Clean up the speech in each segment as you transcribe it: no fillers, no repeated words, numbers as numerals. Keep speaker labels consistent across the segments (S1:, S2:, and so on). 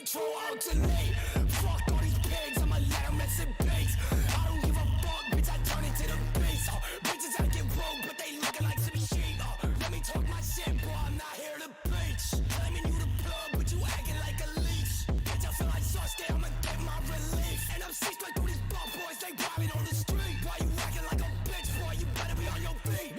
S1: control alternate. Fuck all these pigs, I'ma let them mess it bakes. I don't give a fuck, bitch, I turn it to the base. Bitches acting broke, but they looking like some sheep. Let me talk my shit, boy, I'm not here to preach. Claiming you the plug, but you acting like a leech. Bitch, I feel like sauce, I'ma get my relief. And I'm six straight through these bum boys, they robbing on the street. Why you acting like a bitch, boy, you better be on your feet.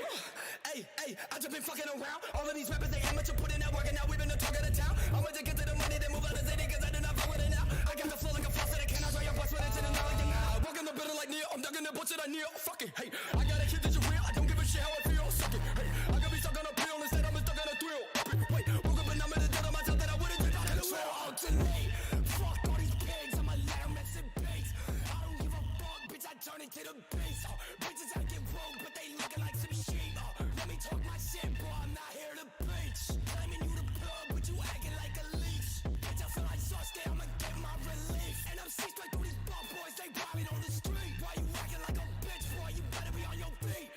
S1: Hey, I just been fucking around. All of these rappers, they amateur, putting that work, and now we been the talk of the town. I'm gonna get to the money, then move out of the city, cause I do not fuck with it now. I got the flow like a faucet, I cannot try your bust with it to the now like the now. I walk in the building like Neo, I'm ducking the bullshit I kneel. Fuck it, hey, I got a kid that you real, I don't give a shit how I feel. Suck it, hey, I could be stuck on a pill, instead I'm stuck on a thrill. Wait, woke up and I'm in the dead of myself that I wouldn't do. Control alternate. Fuck all these pigs, I'ma let them mess it bakes. I don't give a fuck, bitch, I turn it to the base. Bitches acting broke, but they looking like some sheep. Let me talk my shit, boy, I'm not here to preach. Claiming you the plug, but you acting like a leech. Bitch, I feel like sauce, I'ma get my relief. And I'm six straight through these bum boys, they robbing on the street. Why you acting like a bitch, boy, you better be on your feet.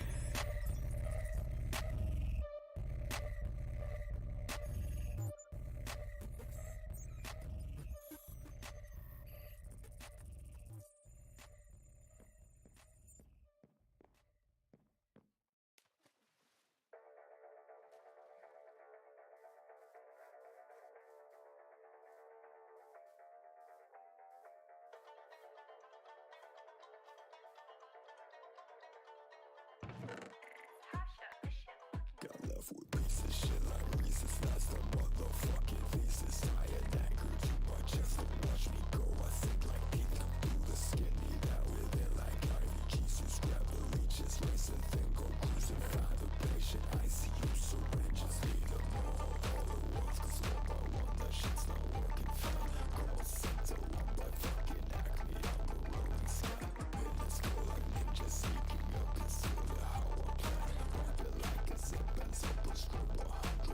S2: Got left with pieces of shit like Reese's. That's the motherfucking thesis. Tired, anchored to my chest and watch me go. I sink like teeth come through the skin. Need that within like Ivy. Jesus, grab the leeches, racing thing, go cruising. Find the patient, ICU syringes. Need them all at once. Cause one by one, that shit's not working fine. Call center, one by fucking acne on the rolling sky. Business go like ninja, sneaking up, conceal how I plan. Wrap it like a zip and simple scribble.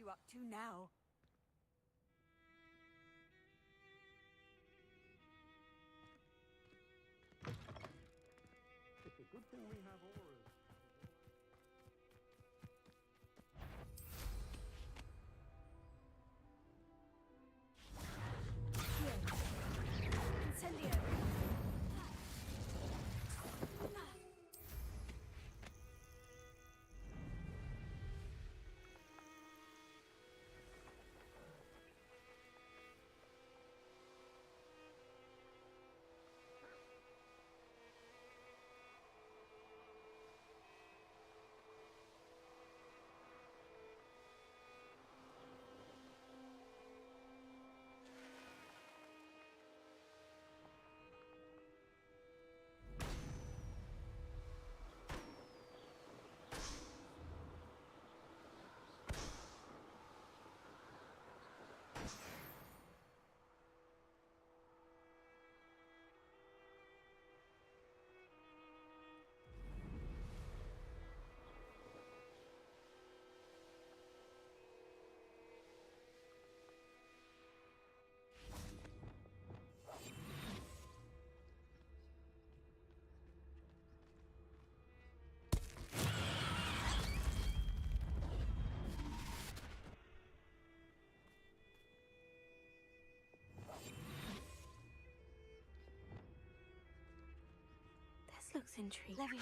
S3: you up to now?
S4: It's a good thing we have auras.
S3: Incendio!
S5: This looks intriguing.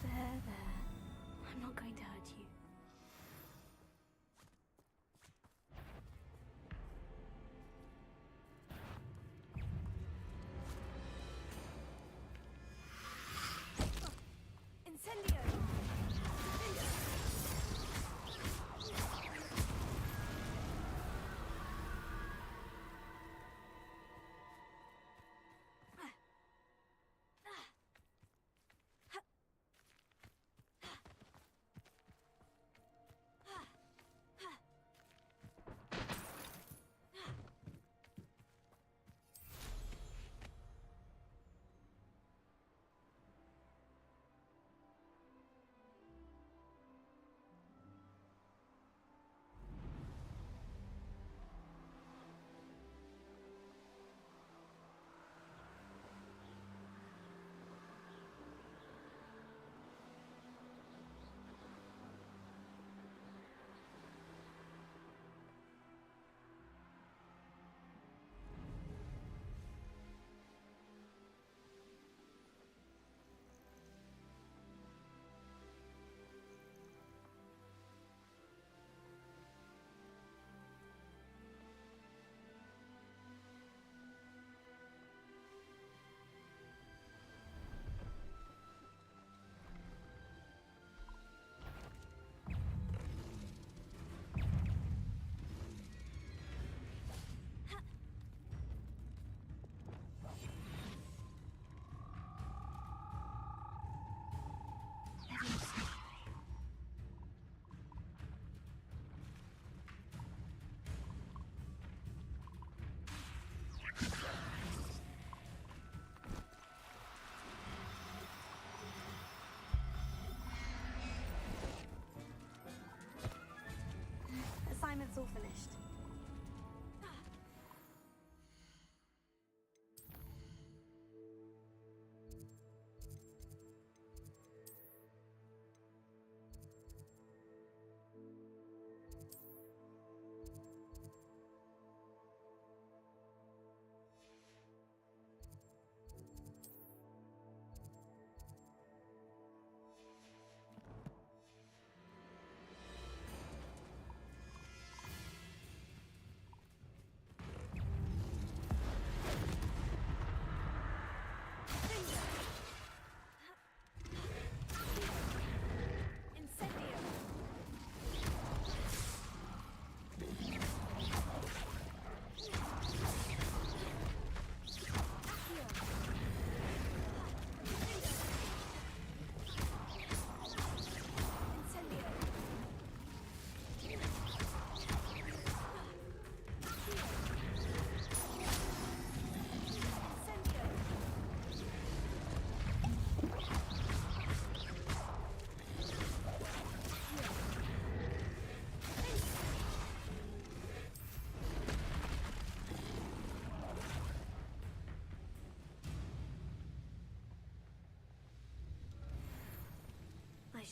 S5: There. I'm not going to hurt you.
S3: Incendio!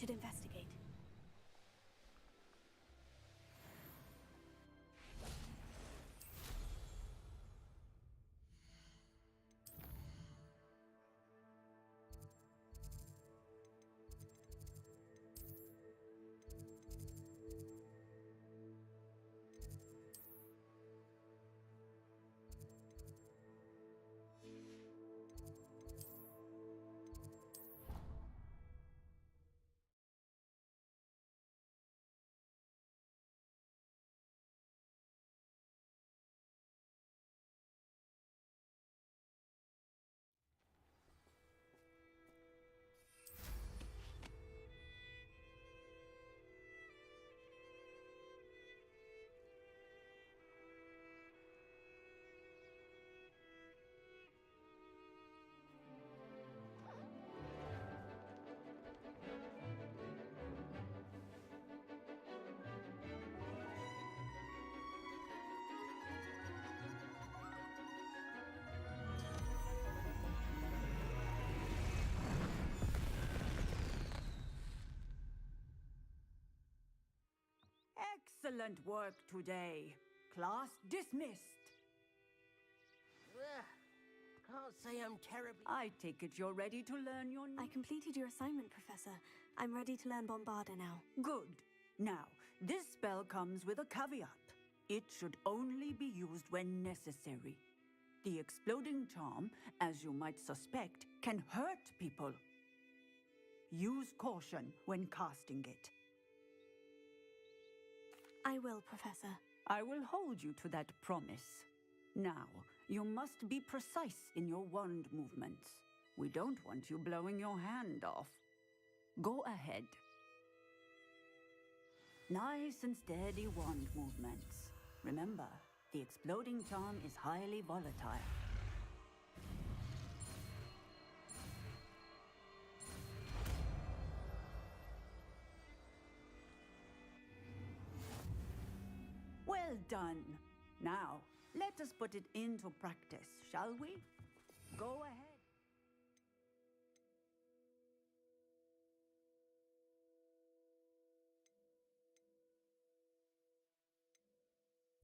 S5: should investigate.
S3: Excellent work today. Class dismissed.
S6: Ugh, can't say I'm terribly...
S3: I take it you're ready to learn your...
S5: I completed your assignment, Professor. I'm ready to learn Bombarda now.
S3: Good. Now, this spell comes with a caveat. It should only be used when necessary. The exploding charm, as you might suspect, can hurt people. Use caution when casting it.
S5: I will, Professor.
S3: I will hold you to that promise. Now, you must be precise in your wand movements. We don't want you blowing your hand off. Go ahead. Nice and steady wand movements. Remember, the exploding charm is highly volatile. Well done. Now, let us put it into practice, shall we? Go ahead.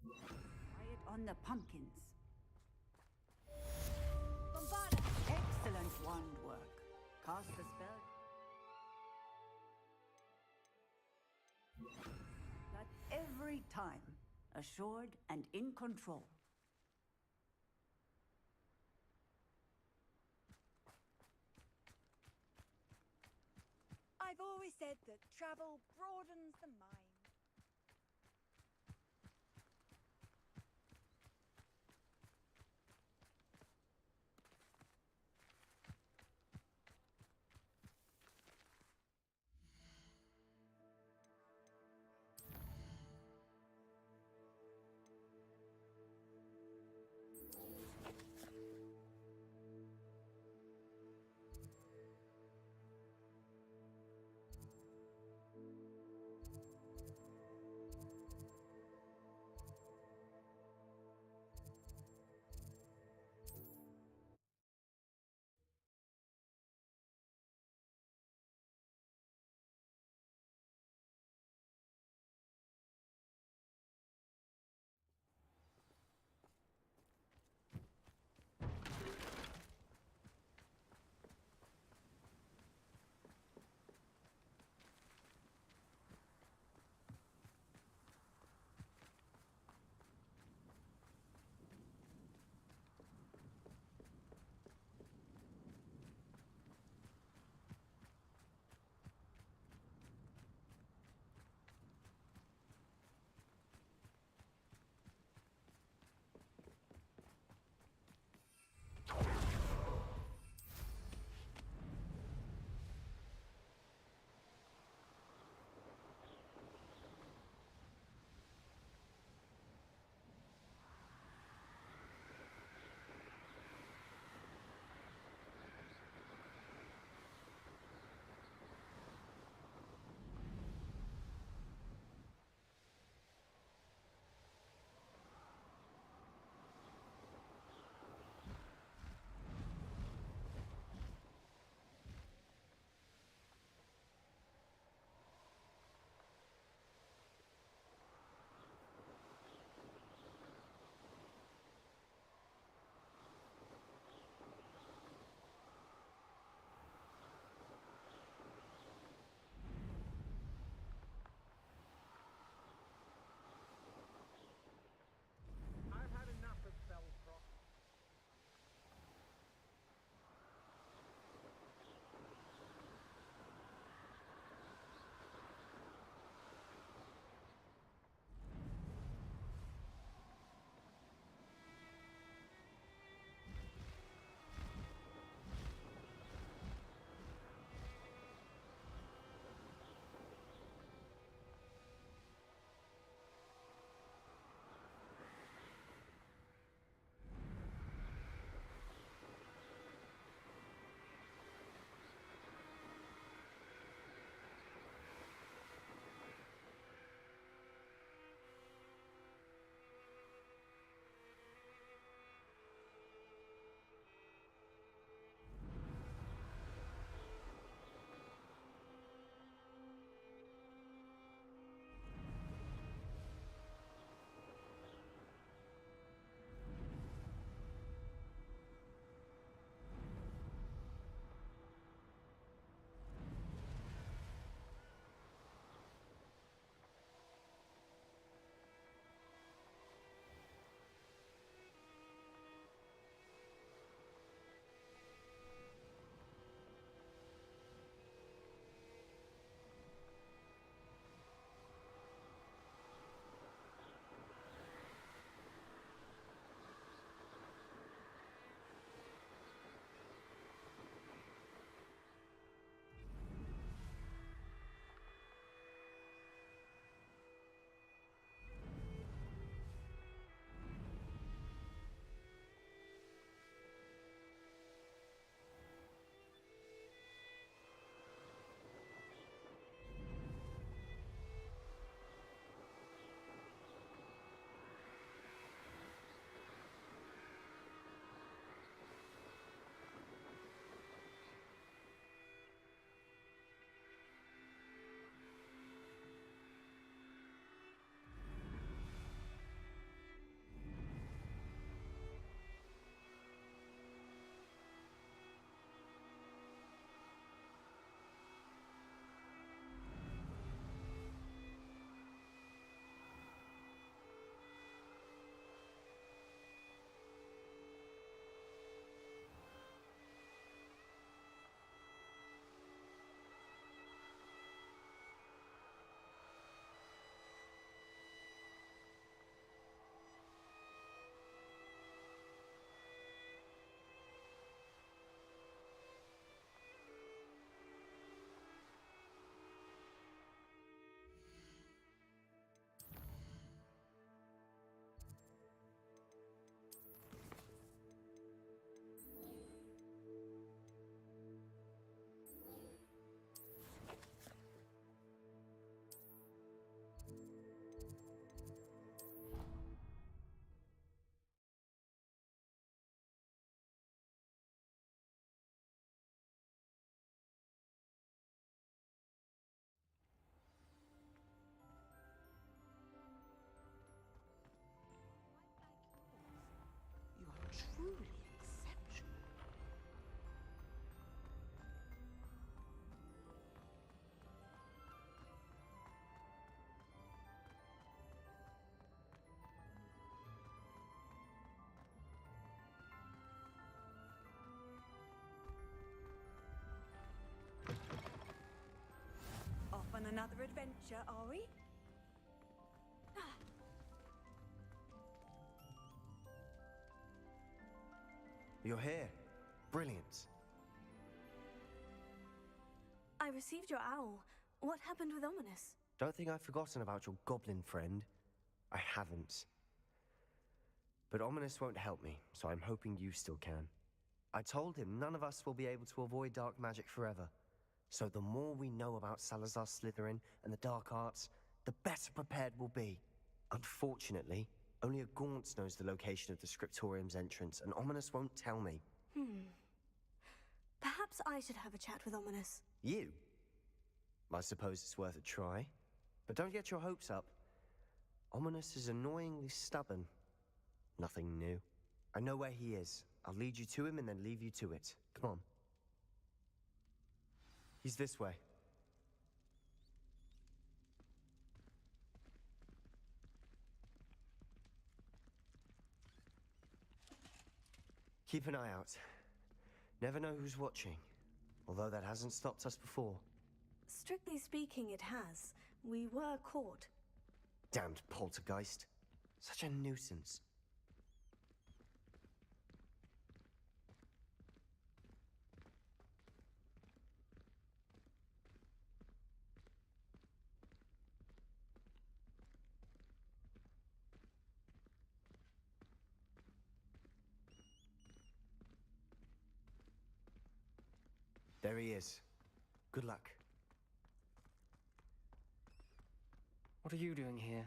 S3: Try it on the pumpkins. Bombarda! Excellent wand work. Cast the spell. But every time, assured and in control.
S7: I've always said that travel broadens the mind.
S8: truly exceptional.
S7: Off on another adventure, are we?
S9: You're here. Brilliant.
S5: I received your owl. What happened with Ominous?
S9: Don't think I've forgotten about your goblin friend. I haven't. But Ominous won't help me, so I'm hoping you still can. I told him none of us will be able to avoid dark magic forever. So the more we know about Salazar Slytherin and the dark arts, the better prepared we'll be. Unfortunately, only a Gaunt knows the location of the Scriptorium's entrance, and Ominous won't tell me.
S5: Perhaps I should have a chat with Ominous.
S9: You? I suppose it's worth a try. But don't get your hopes up. Ominous is annoyingly stubborn. Nothing new. I know where he is. I'll lead you to him and then leave you to it. Come on. He's this way. Keep an eye out. Never know who's watching. Although that hasn't stopped us before.
S5: Strictly speaking, it has. We were caught.
S9: Damned poltergeist. Such a nuisance. There he is. Good luck.
S10: What are you doing here?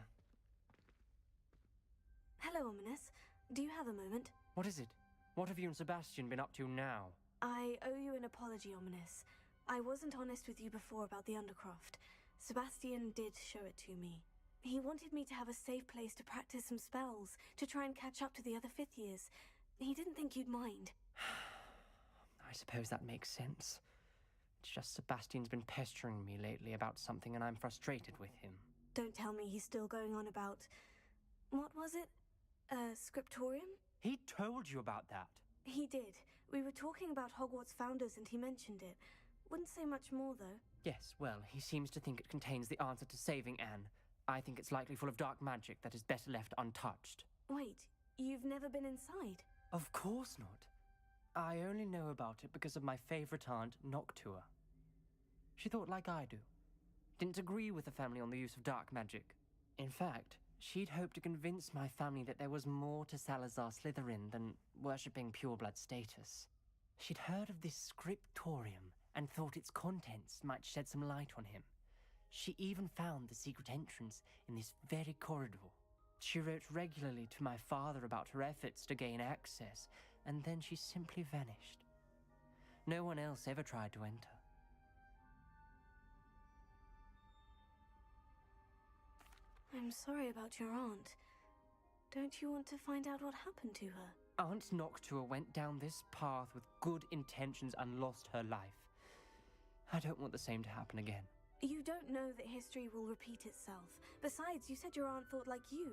S5: Hello, Ominous. Do you have a moment?
S10: What is it? What have you and Sebastian been up to now?
S5: I owe you an apology, Ominous. I wasn't honest with you before about the Undercroft. Sebastian did show it to me. He wanted me to have a safe place to practice some spells, to try and catch up to the other fifth years. He didn't think you'd mind.
S10: I suppose that makes sense. It's just Sebastian's been pestering me lately about something and I'm frustrated with him.
S5: Don't tell me he's still going on about... What was it? Scriptorium?
S10: He told you about that?
S5: He did. We were talking about Hogwarts founders and he mentioned it. Wouldn't say much more, though.
S10: Yes, well, he seems to think it contains the answer to saving Anne. I think it's likely full of dark magic that is better left untouched.
S5: Wait, you've never been inside?
S10: Of course not. I only know about it because of my favorite aunt, Noctua. She thought like I do. Didn't agree with the family on the use of dark magic. In fact, she'd hoped to convince my family that there was more to Salazar Slytherin than worshipping pureblood status. She'd heard of this scriptorium and thought its contents might shed some light on him. She even found the secret entrance in this very corridor. She wrote regularly to my father about her efforts to gain access, and then she simply vanished. No one else ever tried to enter.
S5: I'm sorry about your aunt. Don't you want to find out what happened to her?
S10: Aunt Noctua went down this path with good intentions and lost her life. I don't want the same to happen again.
S5: You don't know that history will repeat itself. Besides, you said your aunt thought like you.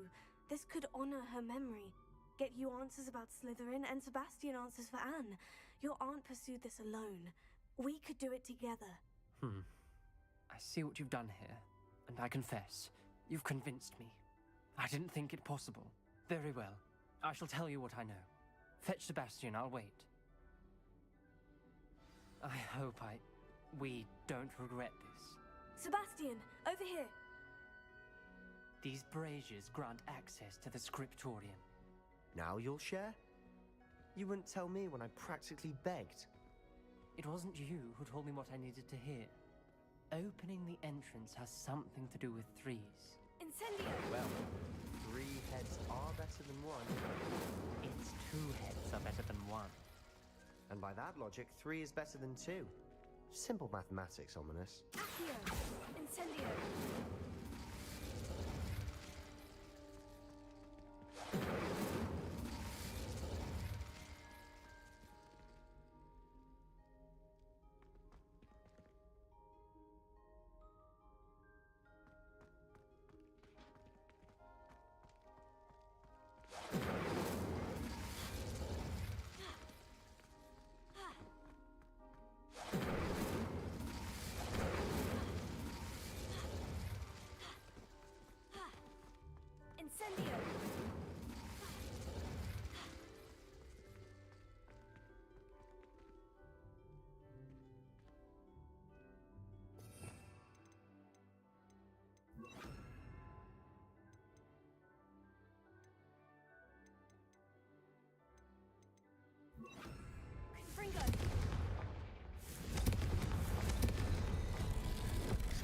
S5: This could honor her memory. Get you answers about Slytherin and Sebastian answers for Anne. Your aunt pursued this alone. We could do it together.
S10: I see what you've done here, and I confess, you've convinced me. I didn't think it possible. Very well. I shall tell you what I know. Fetch Sebastian, I'll wait. I hope we don't regret this.
S5: Sebastian, over here!
S10: These braziers grant access to the scriptorium.
S9: Now you'll share? You wouldn't tell me when I practically begged.
S10: It wasn't you who told me what I needed to hear. Opening the entrance has something to do with threes.
S5: Incendio!
S9: Well, 3 heads are better than 1.
S10: It's 2 heads are better than 1.
S9: And by that logic, 3 is better than 2. Simple mathematics, Ominous.
S5: Accio! Incendio!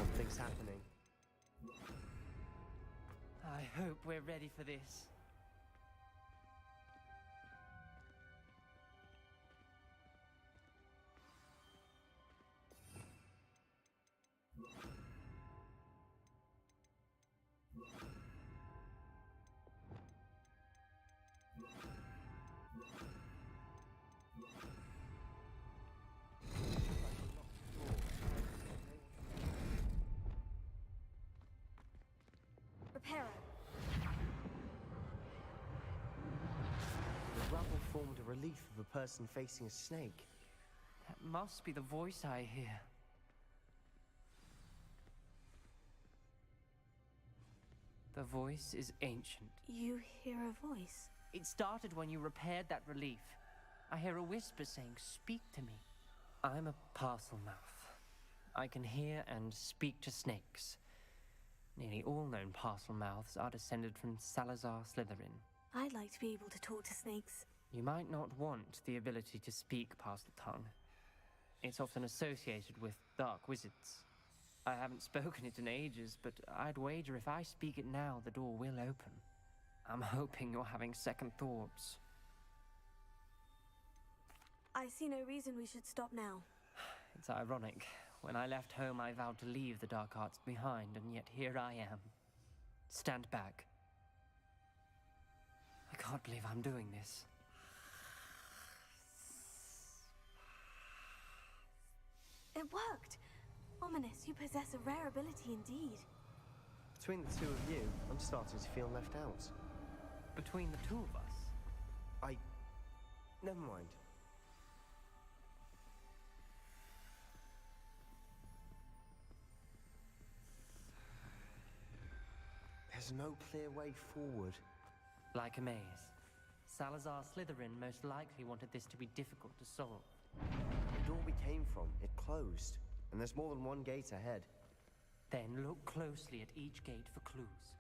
S9: Something's happening.
S10: I hope we're ready for this.
S5: Reparo.
S9: The rubble formed a relief of a person facing a snake.
S10: That must be the voice I hear. The voice is ancient.
S5: You hear a voice?
S10: It started when you repaired that relief. I hear a whisper saying, "Speak to me." I'm a parcel mouth. I can hear and speak to snakes. Nearly all known parcel mouths are descended from Salazar Slytherin.
S5: I'd like to be able to talk to snakes.
S10: You might not want the ability to speak parcel tongue. It's often associated with dark wizards. I haven't spoken it in ages, but I'd wager if I speak it now, the door will open. I'm hoping you're having second thoughts.
S5: I see no reason we should stop now.
S10: It's ironic. When I left home, I vowed to leave the dark arts behind, and yet here I am. Stand back. I can't believe I'm doing this.
S5: It worked! Ominous, you possess a rare ability indeed.
S9: Between the two of you, I'm starting to feel left out.
S10: Between the two of us?
S9: Never mind. There's no clear way forward.
S10: Like a maze. Salazar Slytherin most likely wanted this to be difficult to solve.
S9: The door we came from, it closed. And there's more than one gate ahead.
S10: Then look closely at each gate for clues.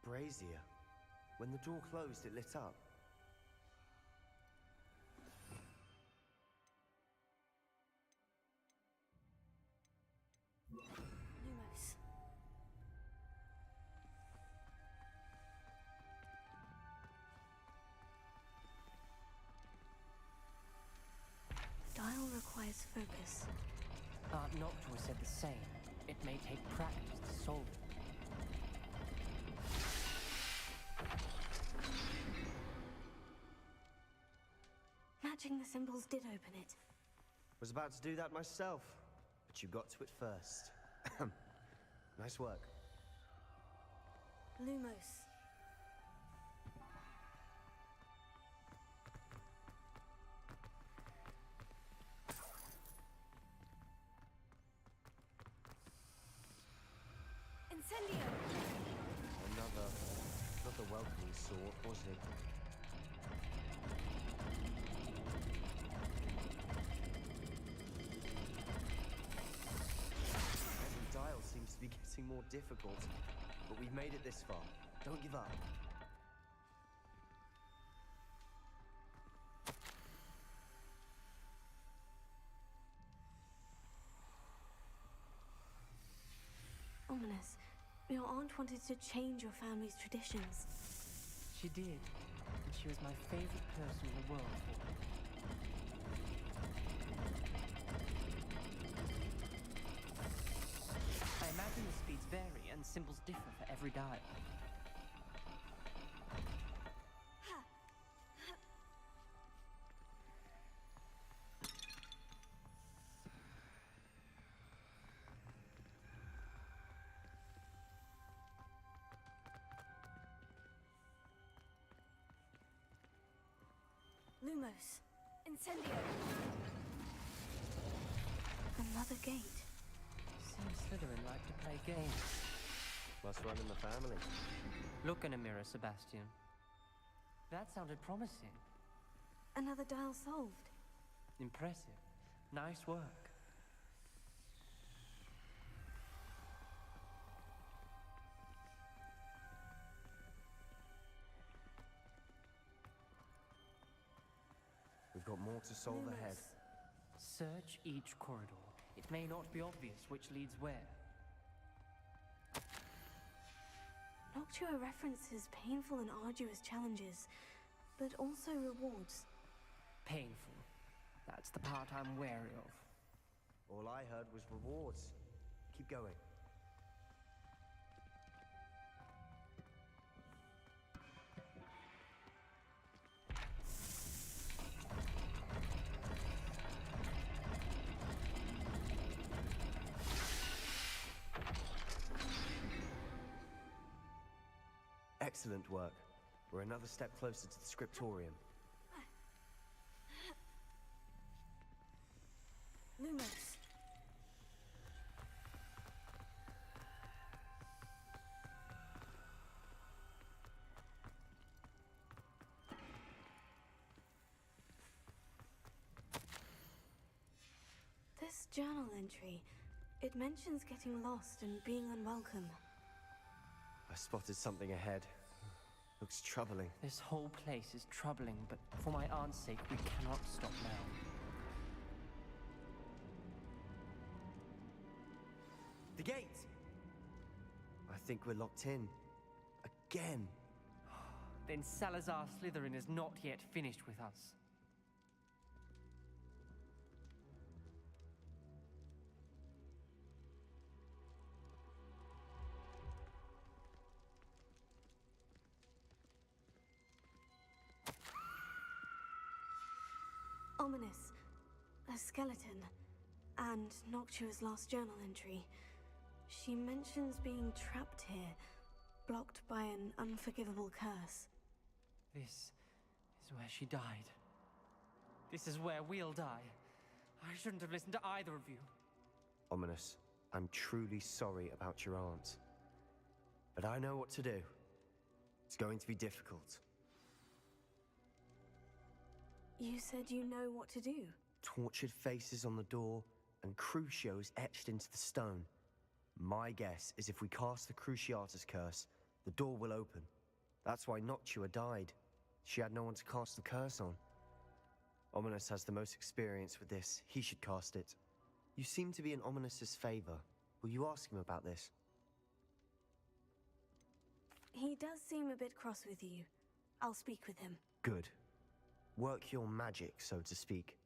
S9: The brazier. When the door closed, it lit up.
S5: Lumos. Dial requires focus.
S10: Aunt Noctua said the same. It may take practice to solve it.
S5: Matching the symbols did open it.
S9: Was about to do that myself, but you got to it first. Nice work.
S5: Lumos. Incendio!
S9: Another welcoming sort, was it? Every dial seems to be getting more difficult, but we've made it this far. Don't give up.
S5: Ominous. Your aunt wanted to change your family's traditions.
S10: She did, and she was my favorite person in the world for it. I imagine the speeds vary and symbols differ for every dial.
S5: Lumos. Incendio. Another gate.
S10: Seems Slytherin like to play games.
S9: Must run in the family.
S10: Look in a mirror, Sebastian. That sounded promising.
S5: Another dial solved.
S10: Impressive. Nice work.
S9: We've got more to solve ahead.
S10: Search each corridor. It may not be obvious which leads where.
S5: Noctua references painful and arduous challenges, but also rewards.
S10: Painful. That's the part I'm wary of.
S9: All I heard was rewards. Keep going. Excellent work. We're another step closer to the scriptorium.
S5: Lumos. This journal entry, it mentions getting lost and being unwelcome.
S9: I spotted something ahead. Looks troubling.
S10: This whole place is troubling, but for my aunt's sake, we cannot stop now.
S9: The gate! I think we're locked in. Again.
S10: Then Salazar Slytherin is not yet finished with us.
S5: Ominous. A skeleton. And Noctua's last journal entry. She mentions being trapped here, blocked by an unforgivable curse.
S10: This is where she died. This is where we'll die. I shouldn't have listened to either of you.
S9: Ominous, I'm truly sorry about your aunt. But I know what to do. It's going to be difficult.
S5: You said you know what to do.
S9: Tortured faces on the door and Crucios etched into the stone. My guess is if we cast the Cruciatus curse, the door will open. That's why Noctua died. She had no one to cast the curse on. Ominous has the most experience with this. He should cast it. You seem to be in Ominous's favor. Will you ask him about this?
S5: He does seem a bit cross with you. I'll speak with him.
S9: Good. Work your magic, so to speak.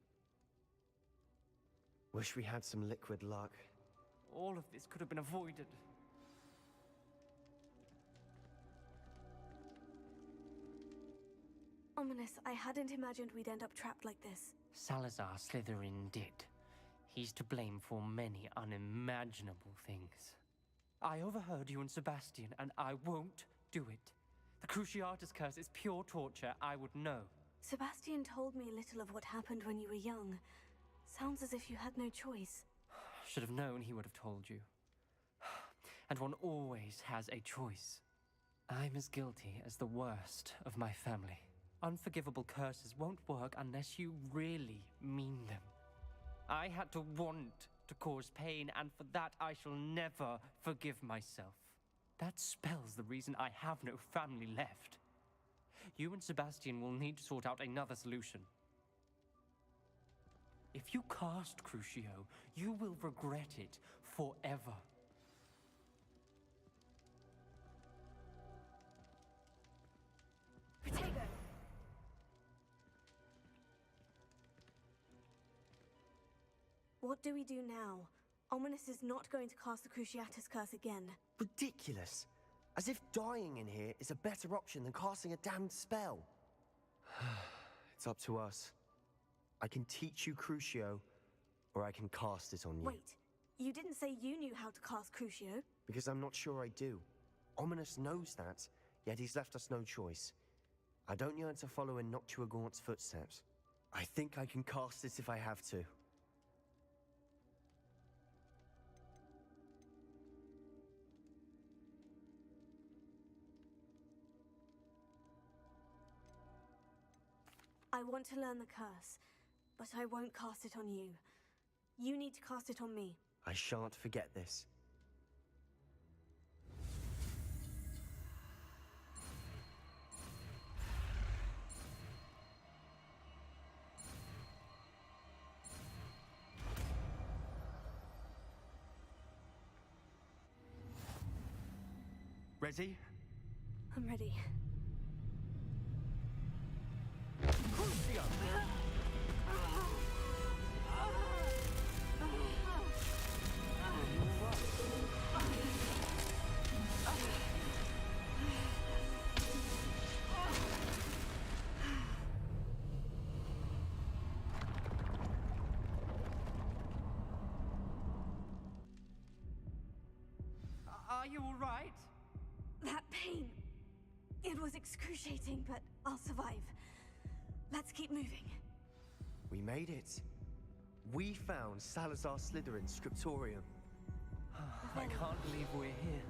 S9: Wish we had some liquid luck.
S10: All of this could have been avoided.
S5: Ominous, I hadn't imagined we'd end up trapped like this.
S10: Salazar Slytherin did. He's to blame for many unimaginable things. I overheard you and Sebastian, and I won't do it. The Cruciatus curse is pure torture, I would know.
S5: Sebastian told me a little of what happened when you were young. Sounds as if you had no choice.
S10: Should have known he would have told you. And one always has a choice. I'm as guilty as the worst of my family. Unforgivable curses won't work unless you really mean them. I had to want to cause pain, and for that I shall never forgive myself. That spells the reason I have no family left. You and Sebastian will need to sort out another solution. If you cast Crucio, you will regret it forever.
S5: Protego! What do we do now? Ominous is not going to cast the Cruciatus curse again.
S9: Ridiculous. As if dying in here is a better option than casting a damned spell. It's up to us. I can teach you Crucio, or I can cast it on you.
S5: Wait, you didn't say you knew how to cast Crucio?
S9: Because I'm not sure I do. Ominous knows that, yet he's left us no choice. I don't yearn to follow in Noctua Gaunt's footsteps. I think I can cast it if I have to.
S5: I want to learn the curse, but I won't cast it on you. You need to cast it on me.
S9: I shan't forget this.
S10: Ready?
S5: I'm ready.
S10: Are you all right?
S5: That pain. It was excruciating, but I'll survive. Let's keep moving.
S9: We made it. We found Salazar Slytherin's scriptorium.
S10: I can't believe we're here.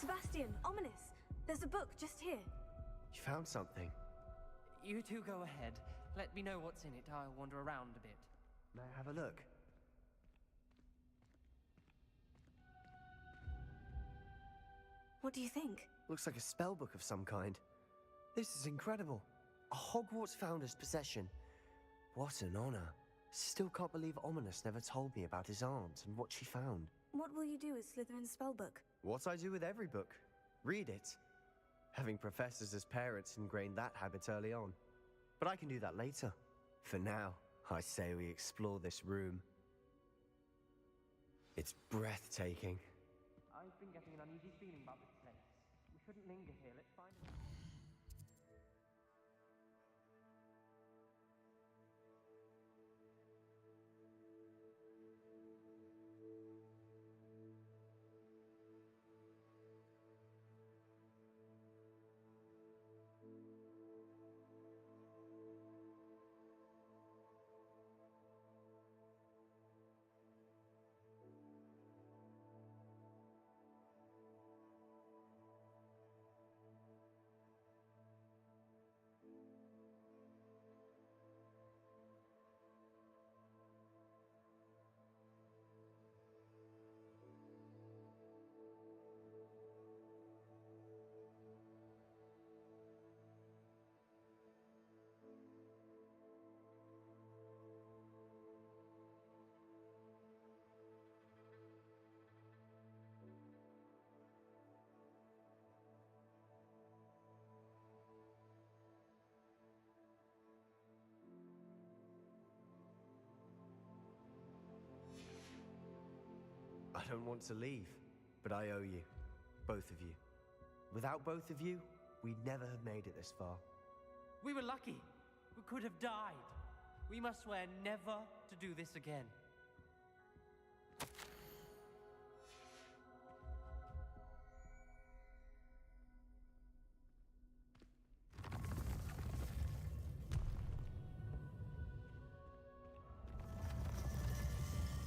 S5: Sebastian, ominous. There's a book just here.
S9: You found something.
S10: You two go ahead. Let me know what's in it. I'll wander around a bit.
S9: May I have a look?
S5: What do you think?
S9: Looks like a spell book of some kind. This is incredible. A Hogwarts founder's possession. What an honor. Still can't believe Ominous never told me about his aunt and what she found.
S5: What will you do with Slytherin's spellbook?
S9: What I do with every book. Read it. Having professors as parents ingrained that habit early on. But I can do that later. For now, I say we explore this room. It's breathtaking.
S10: I've been getting an uneasy feeling about this place. We shouldn't linger here. Let's find a...
S9: I don't want to leave, but I owe you. Both of you. Without both of you, we'd never have made it this far.
S10: We were lucky. We could have died. We must swear never to do this again.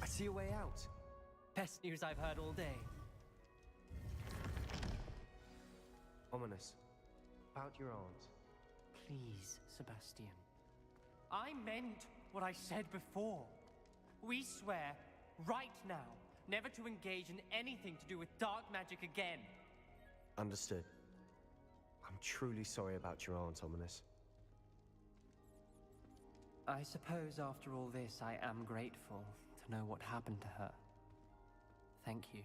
S9: I see a way out.
S10: Best news I've heard all day.
S9: Ominous. About your aunt.
S10: Please, Sebastian. I meant what I said before. We swear, right now, never to engage in anything to do with dark magic again.
S9: Understood. I'm truly sorry about your aunt, Ominous.
S10: I suppose after all this, I am grateful to know what happened to her. Thank you.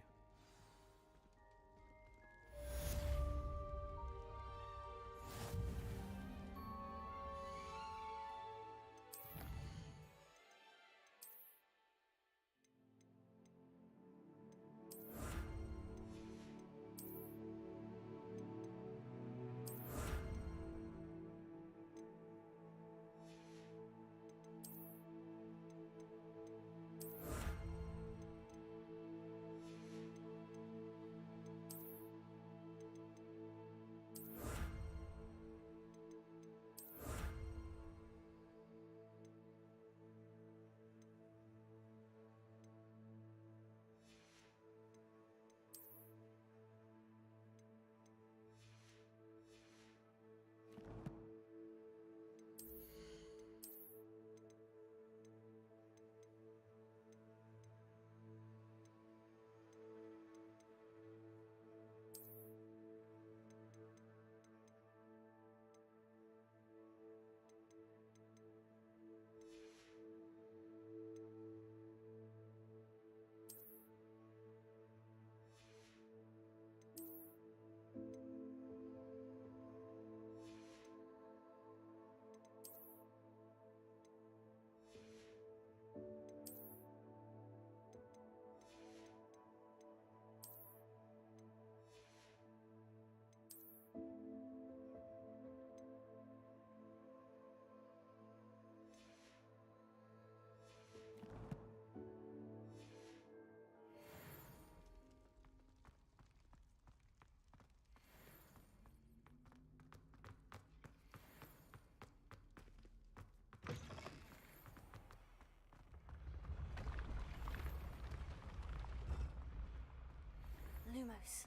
S5: Lumos.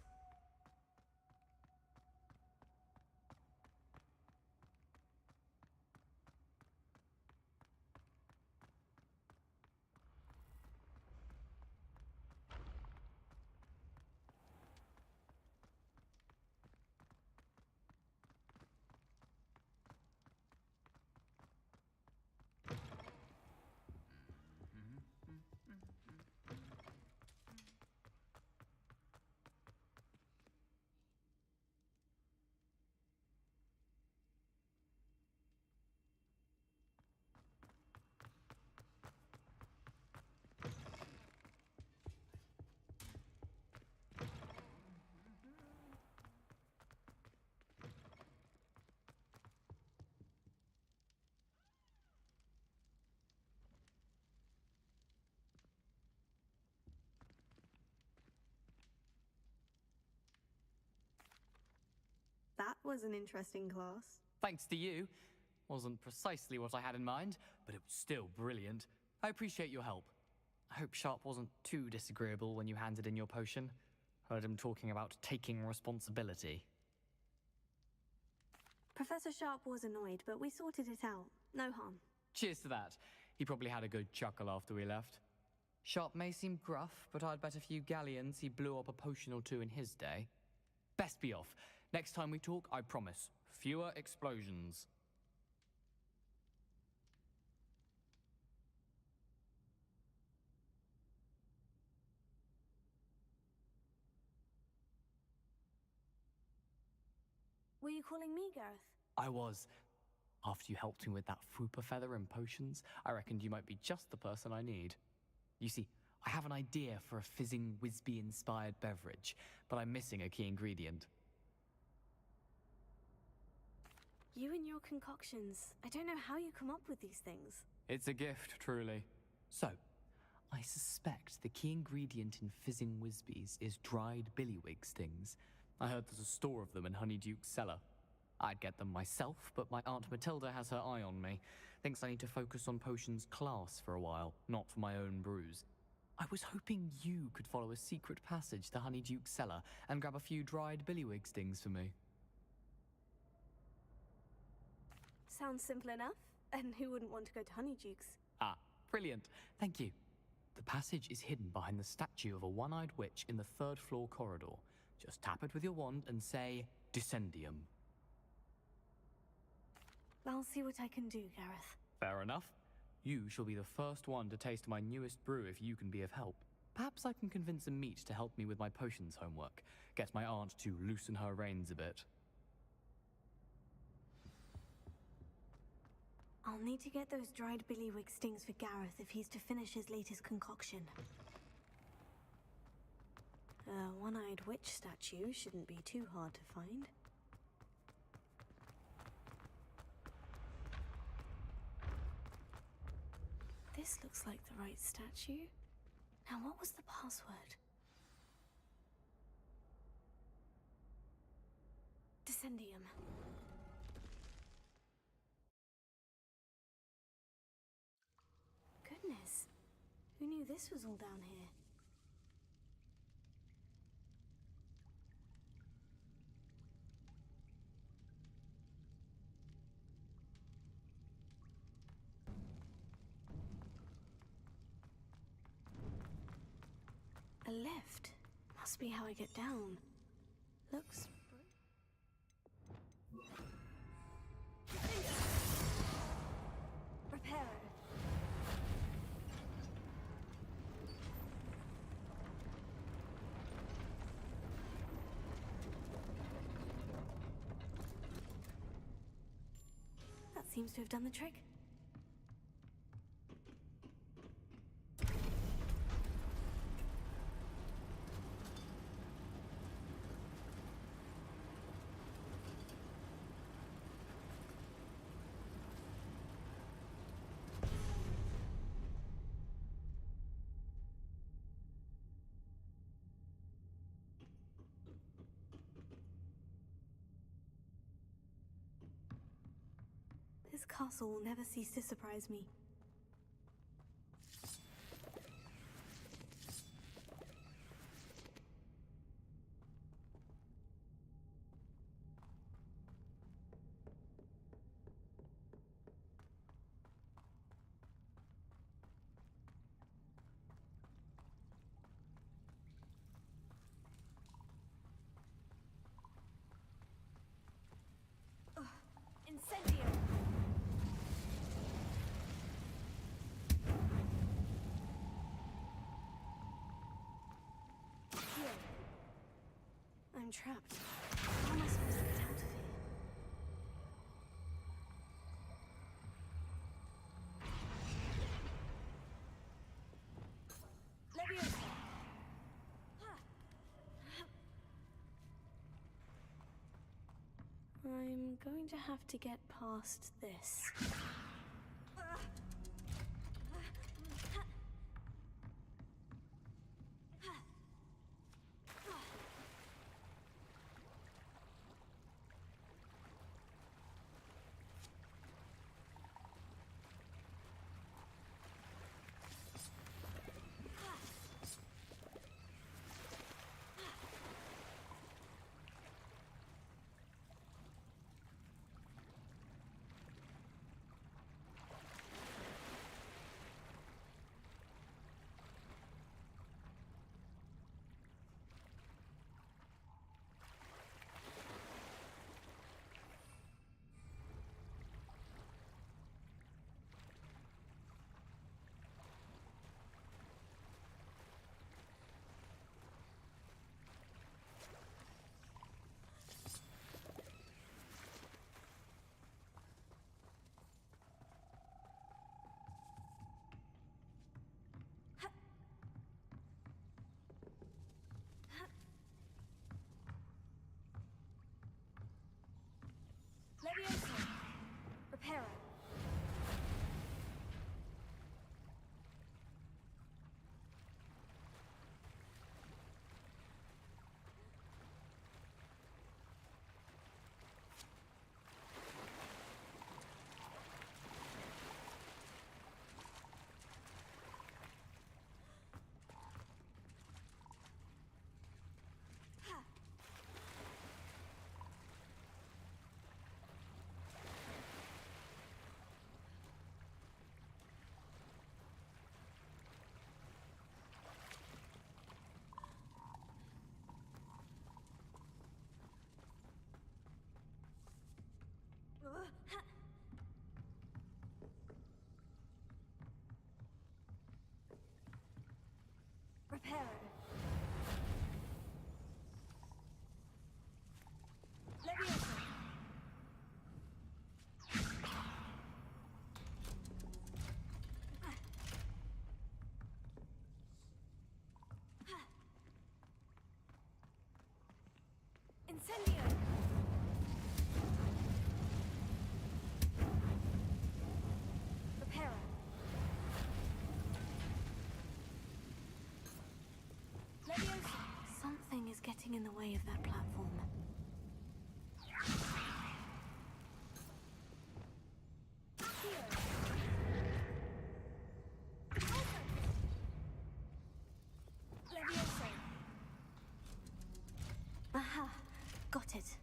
S7: That was an interesting class.
S11: Thanks to you. Wasn't precisely what I had in mind, but it was still brilliant. I appreciate your help. I hope Sharp wasn't too disagreeable when you handed in your potion. Heard him talking about taking responsibility.
S5: Professor Sharp was annoyed, but we sorted it out. No harm.
S11: Cheers to that. He probably had a good chuckle after we left. Sharp may seem gruff, but I'd bet a few galleons he blew up a potion or two in his day. Best be off. Next time we talk, I promise, fewer explosions.
S5: Were you calling me, Gareth?
S11: I was. After you helped me with that Fupa feather and potions, I reckoned you might be just the person I need. You see, I have an idea for a fizzing Whizbee-inspired beverage, but I'm missing a key ingredient.
S5: You and your concoctions. I don't know how you come up with these things.
S11: It's a gift, truly. So, I suspect the key ingredient in fizzing Whizbees is dried billywig stings. I heard there's a store of them in Honeyduke's cellar. I'd get them myself, but my Aunt Matilda has her eye on me. Thinks I need to focus on potions class for a while, not for my own brews. I was hoping you could follow a secret passage to Honeyduke's cellar and grab a few dried billywig stings for me.
S5: Sounds simple enough. And who wouldn't want to go to Honeyduke's?
S11: Ah, brilliant. Thank you. The passage is hidden behind the statue of a one-eyed witch in the third-floor corridor. Just tap it with your wand and say, Descendium.
S5: I'll see what I can do, Gareth.
S11: Fair enough. You shall be the first one to taste my newest brew if you can be of help. Perhaps I can convince a meat to help me with my potions homework. Get my aunt to loosen her reins a bit.
S5: I'll need to get those dried billywig stings for Gareth if he's to finish his latest concoction. A one-eyed witch statue shouldn't be too hard to find. This looks like the right statue. Now, what was the password? Descendium. Goodness. Who knew this was all down here? A lift. Must be how I get down. Looks... Reparo. That seems to have done the trick. This castle will never cease to surprise me. I'm trapped. How am I supposed to get out of here? I'm going to have to get past this. Leviosa! Reparo! Reparo. Leviosa. Incendio. Reparo. Something is getting in the way of that platform. Leviosa. Aha, got it.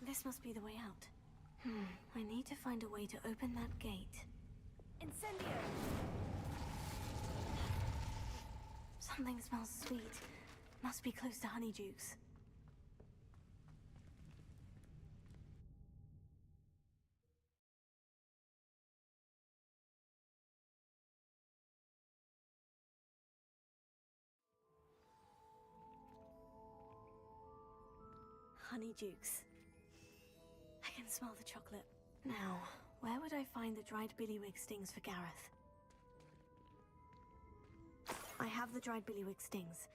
S5: This must be the way out. I need to find a way to open that gate. Incendio! Something smells sweet. Must be close to Honeydukes. Honeydukes. I can smell the chocolate. Now, where would I find the dried billywig stings for Gareth? I have the dried billywig stings.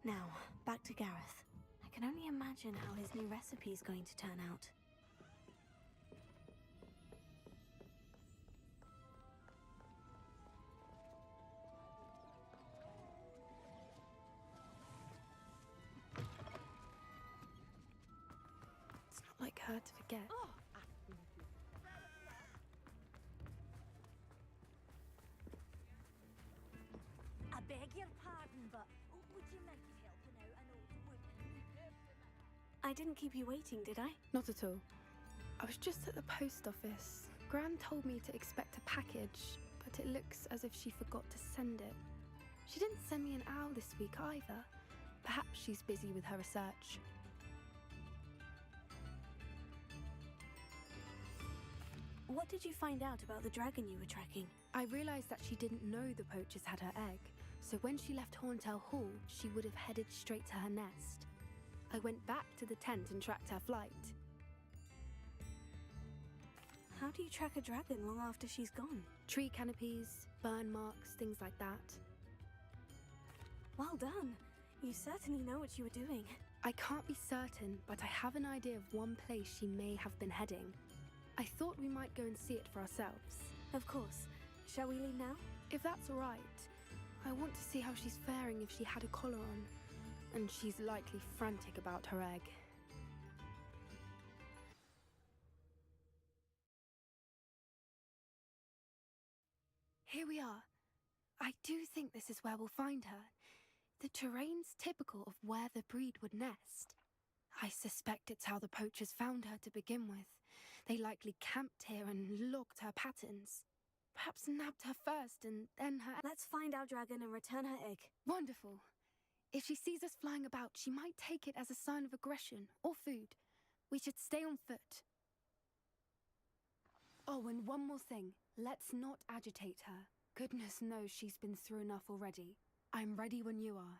S5: Now, back to Gareth. I can only imagine how his new recipe is going to turn out.
S12: It's not like her to forget.
S5: I beg your pardon, but would you mind helping out an old woman? I didn't keep you waiting, did I?
S12: Not at all. I was just at the post office. Gran told me to expect a package, but it looks as if she forgot to send it. She didn't send me an owl this week either. Perhaps she's busy with her research.
S5: What did you find out about the dragon you were tracking?
S12: I realized that she didn't know the poachers had her egg, so when she left Horntail Hall, she would have headed straight to her nest. I went back to the tent and tracked her flight.
S5: How do you track a dragon long after she's gone?
S12: Tree canopies, burn marks, things like that.
S5: Well done. You certainly know what you were doing.
S12: I can't be certain, but I have an idea of one place she may have been heading. I thought we might go and see it for ourselves.
S5: Of course. Shall we leave now?
S12: If that's all right. I want to see how she's faring if she had a collar on. And she's likely frantic about her egg. Here we are. I do think this is where we'll find her. The terrain's typical of where the breed would nest. I suspect it's how the poachers found her to begin with. They likely camped here and logged her patterns. Perhaps nabbed her first and then her...
S5: Let's find our dragon and return her egg.
S12: Wonderful. If she sees us flying about, she might take it as a sign of aggression or food. We should stay on foot. Oh, and one more thing. Let's not agitate her. Goodness knows she's been through enough already. I'm ready when you are.